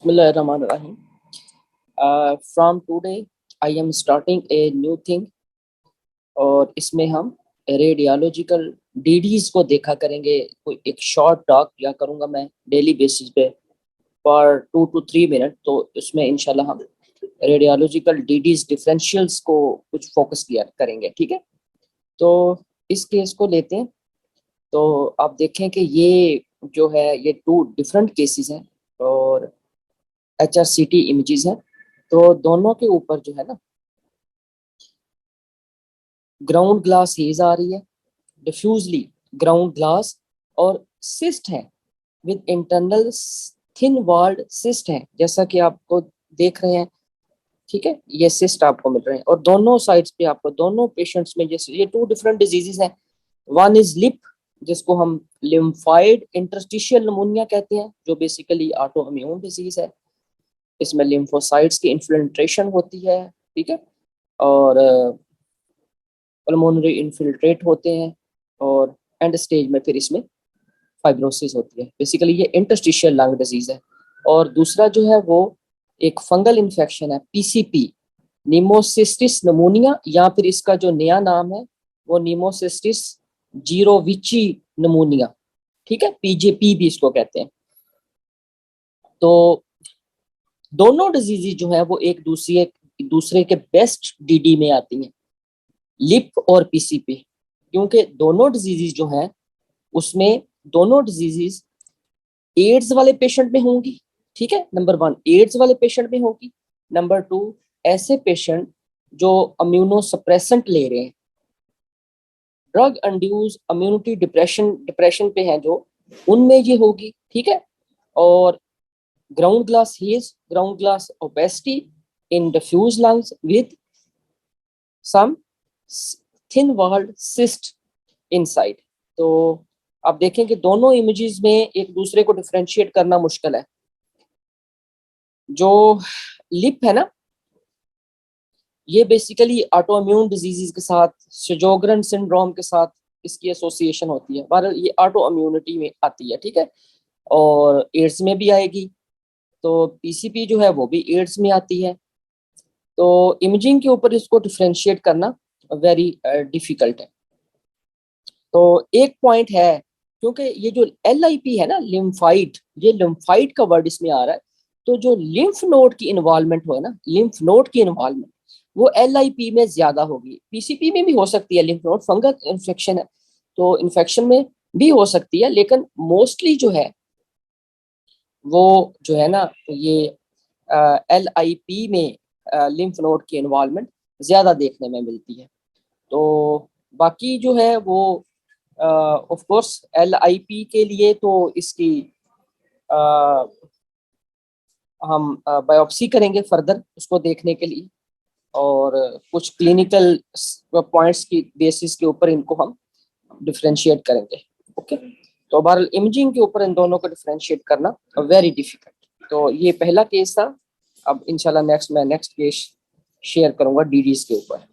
Bismillahirrahmanirrahim. From today, I am starting a new thing और इसमें हम रेडियोलॉजिकल डीडीज को देखा करेंगे। कोई एक शॉर्ट टॉक या करूँगा मैं डेली बेसिस पे पर 2 to 3 मिनट। तो इसमें इंशाल्लाह हम रेडियोलॉजिकल डीडीज डिफरेंशियल्स को कुछ फोकस किया करेंगे। ठीक है, तो इस केस को लेते हैं। तो आप देखें कि ये जो है ये 2 डिफरेंट केसेस हैं और HRCT इमेजेस हैं। तो दोनों के ऊपर जो है ना ग्राउंड ग्लास हेज आ रही है, डिफ्यूजली ग्राउंड ग्लास, और सिस्ट है with internal thin walled cyst है, जैसा कि आपको देख रहे हैं। ठीक है, ये सिस्ट आपको मिल रहे हैं और दोनों साइड्स पे आपको दोनों पेशेंट्स में जैसे ये 2 डिफरेंट डिजीजेस हैं। वन इज लिप, जिसको हम लिम्फाइड इंटरस्टिशियल निमोनिया कहते हैं, जो बेसिकली ऑटो इम्यून डिजीज है। इसमें लिम्फोसाइट्स की इन्फिल्ट्रेशन होती है। ठीक है, और पल्मोनरी इन्फिल्ट्रेट होते हैं और एंड स्टेज में फिर इसमें फाइब्रोसिस होती है। बेसिकली ये इंटरस्टिशियल लंग डिजीज है। और दूसरा जो है वो एक फंगल इन्फेक्शन है, PCP, नीमोसिस्टिस निमोनिया, या फिर इसका जो नया नाम है वो नीमोसिस्टिस जीरोविची निमोनिया। ठीक है, PJP भी इसको कहते हैं। तो दोनों डिजीज जो है वो एक दूसरे के बेस्ट DD में आती हैं, लिप और PCP, क्योंकि दोनों डिजीजेस जो हैं उसमें दोनों डिजीजेस एड्स वाले पेशेंट में होंगी। ठीक है, नंबर 1 एड्स वाले पेशेंट में होगी। नंबर 2 ऐसे पेशेंट जो इम्यूनोसप्रेसेंट ले रहे हैं, ड्रग इंड्यूस इम्यूनिटी डिप्रेशन पे हैं जो, उनमें ये होगी। ठीक है, और ground glass haze, ground glass opacity in diffuse lungs with some thin walled cyst inside. तो आप देखें कि दोनों इमेजेस में एक दूसरे को डिफरेंशिएट करना मुश्किल है। जो लिप है ना, ये बेसिकली ऑटोइम्यून डिजीजेस के साथ, शोजोगरन सिंड्रोम के साथ इसकी एसोसिएशन होती है। बहरहाल ये ऑटो इम्यूनिटी में आती है। ठीक है, और एड्स में भी आएगी। तो PCP जो है वो भी एड्स में आती है। तो इमेजिंग के ऊपर इसको डिफरेंशिएट करना वेरी डिफिकल्ट है। तो एक पॉइंट है, क्योंकि ये जो LIP है ना, लिम्फाइड, ये लिम्फाइड का वर्ड इसमें आ रहा है। तो जो लिम्फ नोड की इन्वॉल्वमेंट हो ना, लिम्फ नोड की इन्वॉल्वमेंट वो LIP में ज्यादा होगी। PCP में भी हो सकती है, लिम्फ नोड फंगल इन्फेक्शन है तो इन्फेक्शन में भी हो सकती है, लेकिन मोस्टली जो है वो जो है ना ये LIP में लिम्फ नोड की इन्वॉल्वमेंट ज्यादा देखने में मिलती है। तो बाकी जो है वो ऑफ कोर्स LIP के लिए तो इसकी हम बायोप्सी करेंगे फर्दर उसको देखने के लिए, और कुछ क्लिनिकल पॉइंट्स की बेसिस के ऊपर इनको हम डिफरेंशिएट करेंगे। ओके, तो बहरहाल इमेजिंग के ऊपर इन दोनों को डिफरेंशिएट करना वेरी डिफिकल्ट। तो ये पहला केस था। अब इंशाल्लाह मैं नेक्स्ट केस शेयर करूंगा DDs के ऊपर।